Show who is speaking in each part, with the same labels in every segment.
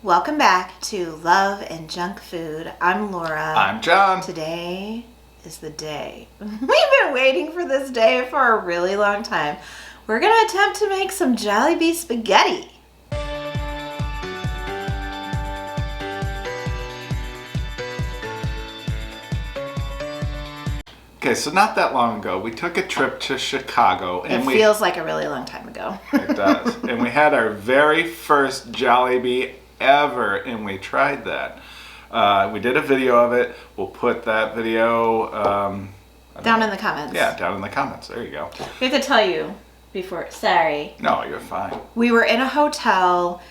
Speaker 1: Welcome back to Love and Junk Food. I'm Laura.
Speaker 2: I'm John.
Speaker 1: Today is the day. We've been waiting for this day for a really long time. We're going to attempt to make some Jollibee spaghetti.
Speaker 2: Okay, so not that long ago, we took a trip to Chicago.
Speaker 1: And it feels like a really long time ago.
Speaker 2: It does. And we had our very first Jollibee ever, and we tried that. We did a video of it. We'll put that video...
Speaker 1: down in the comments.
Speaker 2: Yeah, down in the comments. There you go.
Speaker 1: We have to tell you before... Sorry.
Speaker 2: No, you're fine.
Speaker 1: We were in a hotel...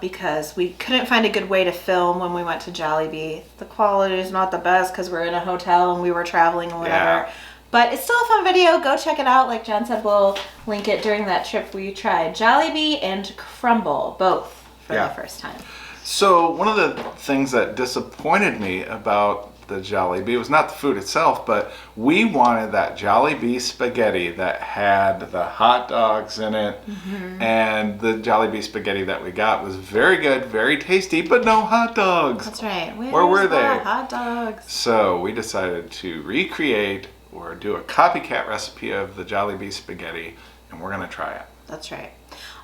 Speaker 1: because we couldn't find a good way to film when we went to Jollibee. The quality is not the best because we're in a hotel and we were traveling or whatever.
Speaker 2: Yeah.
Speaker 1: But it's still a fun video. Go check it out. Like John said, we'll link it during that trip. We tried Jollibee and Crumble, both for the first time.
Speaker 2: So one of the things that disappointed me about the Jollibee was not the food itself, but we wanted that Jollibee spaghetti that had the hot dogs in it. Mm-hmm. And the Jollibee spaghetti that we got was very good, very tasty, but no hot dogs.
Speaker 1: That's right.
Speaker 2: Where were they?
Speaker 1: Hot dogs.
Speaker 2: So we decided to recreate or do a copycat recipe of the Jollibee spaghetti, and we're gonna try it.
Speaker 1: That's right.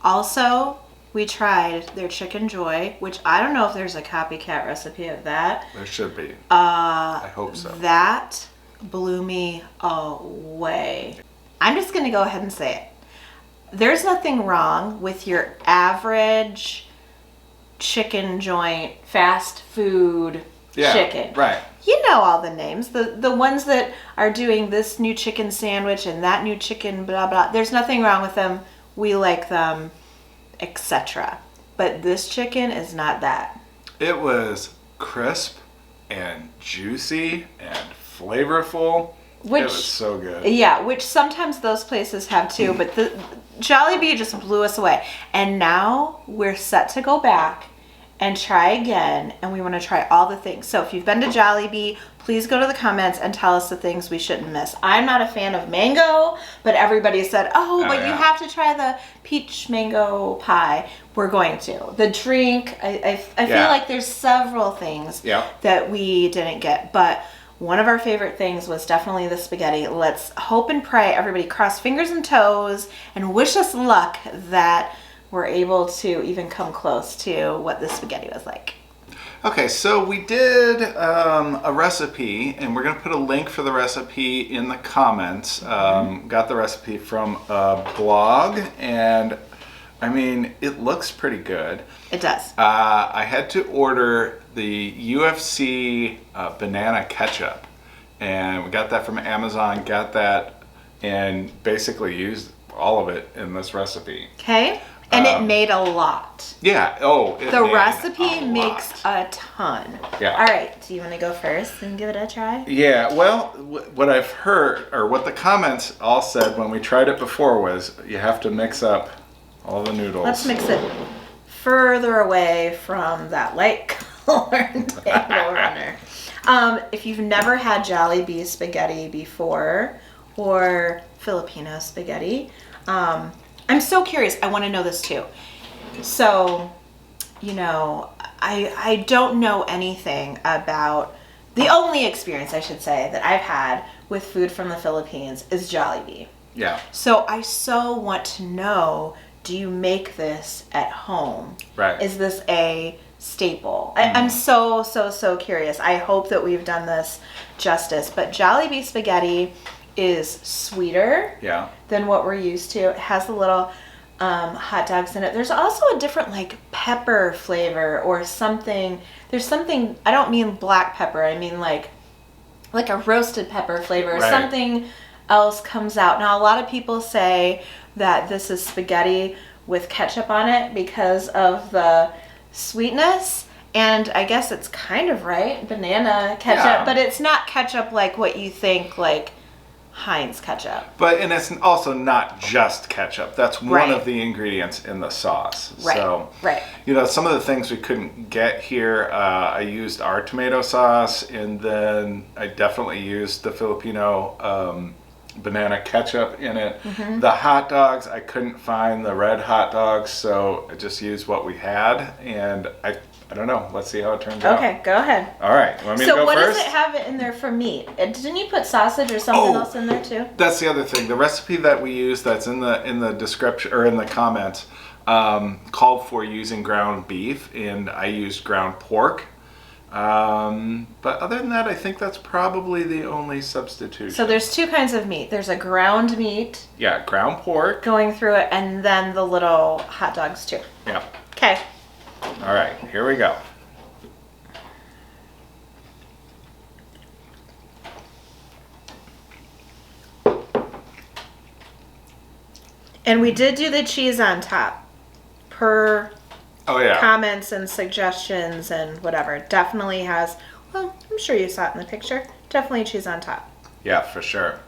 Speaker 1: Also, we tried their Chicken Joy, which I don't know if there's a copycat recipe of that.
Speaker 2: There should be. I hope so.
Speaker 1: That blew me away. I'm just going to go ahead and say it. There's nothing wrong with your average chicken joint, fast food chicken.
Speaker 2: Right.
Speaker 1: You know all the names. The ones that are doing this new chicken sandwich and that new chicken blah blah. There's nothing wrong with them. We like them, etc. But this chicken is not that.
Speaker 2: It was crisp and juicy and flavorful. It was so good.
Speaker 1: Yeah, which sometimes those places have too, but the Jollibee just blew us away. And now we're set to go back and try again, and we want to try all the things. So if you've been to Jollibee, please go to the comments and tell us the things we shouldn't miss. I'm not a fan of mango, but everybody said, but you have to try the peach mango pie. We're going to. The drink, I feel like there's several things that we didn't get, but one of our favorite things was definitely the spaghetti. Let's hope and pray, everybody cross fingers and toes and wish us luck that we're able to even come close to what the spaghetti was like.
Speaker 2: Okay, so we did a recipe, and we're going to put a link for the recipe in the comments. Got the recipe from a blog, and I mean, it looks pretty good.
Speaker 1: It does.
Speaker 2: I had to order the UFC banana ketchup, and we got that from Amazon, got that, and basically used all of it in this recipe.
Speaker 1: Okay. And it made a lot.
Speaker 2: Yeah.
Speaker 1: The recipe makes a ton.
Speaker 2: Yeah.
Speaker 1: All right. Do you want to go first and give it a try?
Speaker 2: Yeah. Well, what I've heard, or what the comments all said when we tried it before, was you have to mix up all the noodles.
Speaker 1: Let's mix it further away from that light colored table runner. If you've never had Jollibee spaghetti before, or Filipino spaghetti, I'm so curious. I want to know this too. So, I don't know anything about, the only experience I should say that I've had with food from the Philippines is Jollibee.
Speaker 2: Yeah.
Speaker 1: So I so want to know, do you make this at home?
Speaker 2: Right.
Speaker 1: Is this a staple? I'm so curious. I hope that we've done this justice. But Jollibee spaghetti is sweeter than what we're used to. It has the little hot dogs in it. There's also a different pepper flavor or something. There's something, I don't mean black pepper, I mean like a roasted pepper flavor.
Speaker 2: Right.
Speaker 1: Something else comes out. Now a lot of people say that this is spaghetti with ketchup on it because of the sweetness. And I guess it's kind of right, banana ketchup, but it's not ketchup like what you think, like Heinz ketchup.
Speaker 2: And it's also not just ketchup. That's one of the ingredients in the sauce.
Speaker 1: Right.
Speaker 2: So, some of the things we couldn't get here, I used our tomato sauce, and then I definitely used the Filipino banana ketchup in it.
Speaker 1: Mm-hmm.
Speaker 2: The hot dogs, I couldn't find the red hot dogs, so I just used what we had, and I don't know. Let's see how it turns out.
Speaker 1: Okay, go ahead.
Speaker 2: All right, you want me to
Speaker 1: So
Speaker 2: go
Speaker 1: what
Speaker 2: first?
Speaker 1: does it have in there for meat? Didn't you put sausage or something else in there too?
Speaker 2: That's the other thing. The recipe that we use that's in the description or in the comments called for using ground beef, and I used ground pork. But other than that, I think that's probably the only substitution.
Speaker 1: So there's two kinds of meat. There's a ground meat
Speaker 2: Yeah, ground pork.
Speaker 1: going through it, and then the little hot dogs too.
Speaker 2: Yeah.
Speaker 1: Okay.
Speaker 2: All right, here we go.
Speaker 1: And we did do the cheese on top per
Speaker 2: Oh yeah.
Speaker 1: comments and suggestions and whatever. Definitely has, well, I'm sure you saw it in the picture. Definitely cheese on top.
Speaker 2: Yeah, for sure.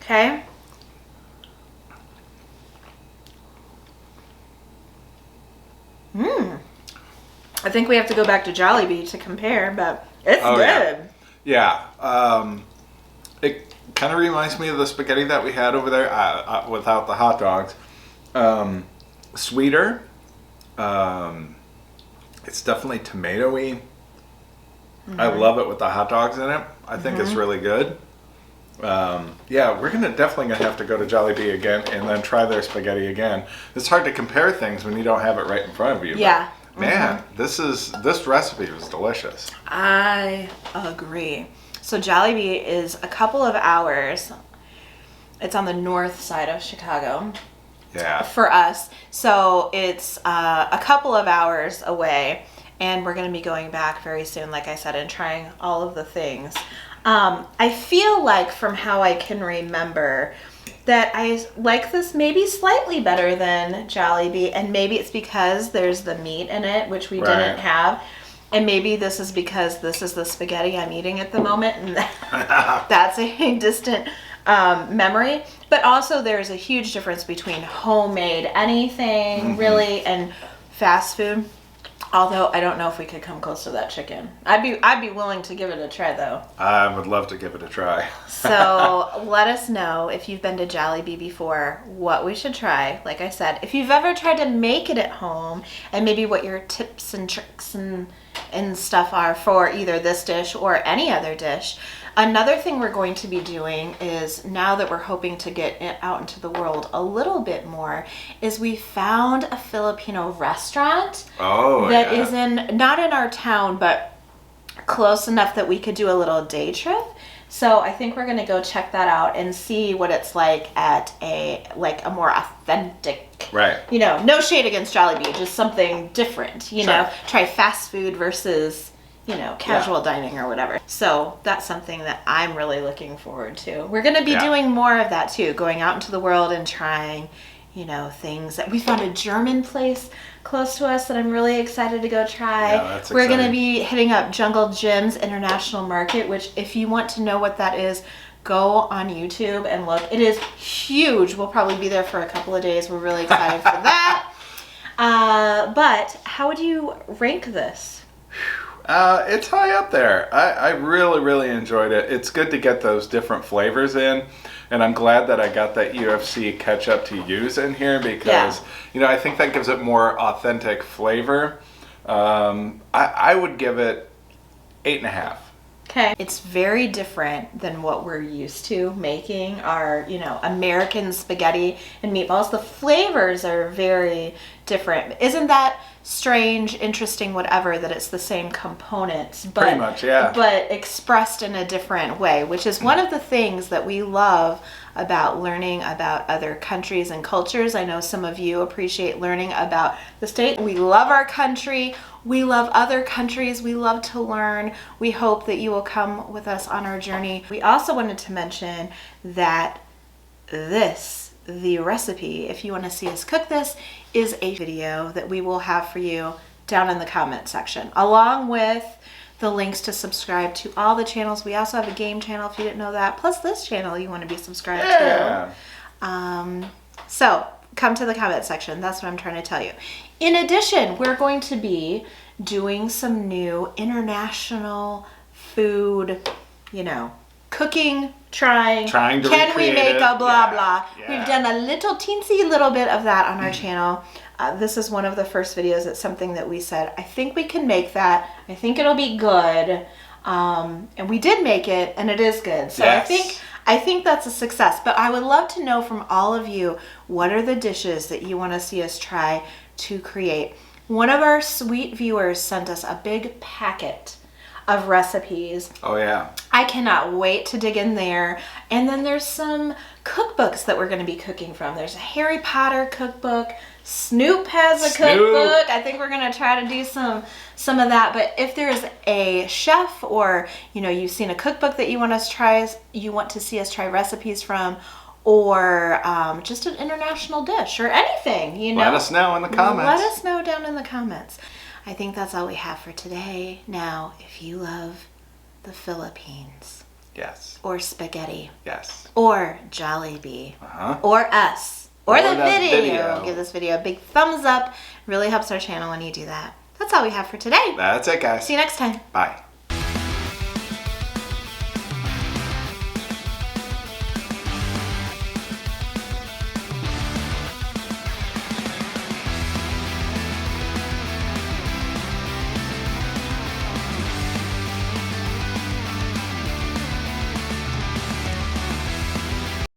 Speaker 1: Okay. I think we have to go back to Jollibee to compare, but it's good.
Speaker 2: Yeah. It kind of reminds me of the spaghetti that we had over there without the hot dogs. Sweeter. It's definitely tomatoey. I love it with the hot dogs in it. I think it's really good. Yeah, we're definitely gonna have to go to Jollibee again and then try their spaghetti again. It's hard to compare things when you don't have it right in front of you.
Speaker 1: Yeah.
Speaker 2: But, man, this recipe was delicious.
Speaker 1: I agree. So Jollibee is a couple of hours. It's on the north side of Chicago.
Speaker 2: Yeah.
Speaker 1: For us. So it's a couple of hours away, and we're going to be going back very soon, like I said, and trying all of the things. I feel like from how I can remember that I like this maybe slightly better than Jollibee, and maybe it's because there's the meat in it, which we didn't have. And maybe this is because this is the spaghetti I'm eating at the moment, and that's a distant memory. But also there's a huge difference between homemade anything really and fast food. Although I don't know if we could come close to that chicken. I'd be willing to give it a try though.
Speaker 2: I would love to give it a try.
Speaker 1: So let us know if you've been to Jollibee before, what we should try. Like I said, if you've ever tried to make it at home, and maybe what your tips and tricks and stuff are for either this dish or any other dish. Another thing we're going to be doing is, now that we're hoping to get it out into the world a little bit more, is we found a Filipino restaurant that is not in our town, but close enough that we could do a little day trip. So I think we're going to go check that out and see what it's like at a more authentic, you know, no shade against Jollibee, just something different, you know, try fast food versus, you know, casual dining or whatever. So that's something that I'm really looking forward to. We're going to be doing more of that too, going out into the world and trying, you know, things that we found a German place close to us that I'm really excited to go try.
Speaker 2: Yeah, that's
Speaker 1: We're going to
Speaker 2: exciting.
Speaker 1: be hitting up Jungle Jim's International Market, which if you want to know what that is, go on YouTube and look. It is huge. We'll probably be there for a couple of days. We're really excited for that. But how would you rank this?
Speaker 2: It's high up there. I really, really enjoyed it. It's good to get those different flavors in. And I'm glad that I got that UFC ketchup to use in here because, you know, I think that gives it more authentic flavor. I would give it 8.5.
Speaker 1: Okay. It's very different than what we're used to making our, you know, American spaghetti and meatballs. The flavors are very different. Isn't that strange, interesting, whatever, that it's the same components, but
Speaker 2: Pretty much, yeah.
Speaker 1: but expressed in a different way, which is one of the things that we love about learning about other countries and cultures. I know some of you appreciate learning about the state. We love our country. We love other countries. We love to learn. We hope that you will come with us on our journey. We also wanted to mention that the recipe, if you want to see us cook this, is a video that we will have for you down in the comment section, along with the links to subscribe to all the channels. We also have a game channel if you didn't know that, plus this channel you want to be subscribed to. So come to the comment section. That's what I'm trying to tell you. In addition, we're going to be doing some new international food, you know, cooking trying
Speaker 2: to
Speaker 1: can we
Speaker 2: recreate
Speaker 1: make
Speaker 2: it.
Speaker 1: a blah
Speaker 2: Yeah,
Speaker 1: blah.
Speaker 2: yeah.
Speaker 1: We've done a little teensy little bit of that on our channel. This is one of the first videos. It's something that we said, I think we can make that. I think it'll be good. And we did make it, and it is good. So
Speaker 2: Yes.
Speaker 1: I think that's a success. But I would love to know from all of you, what are the dishes that you want to see us try to create? One of our sweet viewers sent us a big packet of recipes.
Speaker 2: Oh yeah.
Speaker 1: I cannot wait to dig in there. And then there's some cookbooks that we're going to be cooking from. There's a Harry Potter cookbook. Snoop has a cookbook. I think we're going to try to do some of that. But if there's a chef, or you've seen a cookbook that you want to see us try recipes from, or just an international dish or anything,
Speaker 2: Let us know in the comments.
Speaker 1: Let us know down in the comments. I think that's all we have for today. Now, if you love the Philippines,
Speaker 2: Yes.
Speaker 1: or spaghetti,
Speaker 2: Yes.
Speaker 1: or Jollibee,
Speaker 2: Uh-huh.
Speaker 1: or us, or the
Speaker 2: the
Speaker 1: video, give this video a big thumbs up. Really helps our channel when you do that. That's all we have for today.
Speaker 2: That's it, guys.
Speaker 1: See you next time.
Speaker 2: Bye.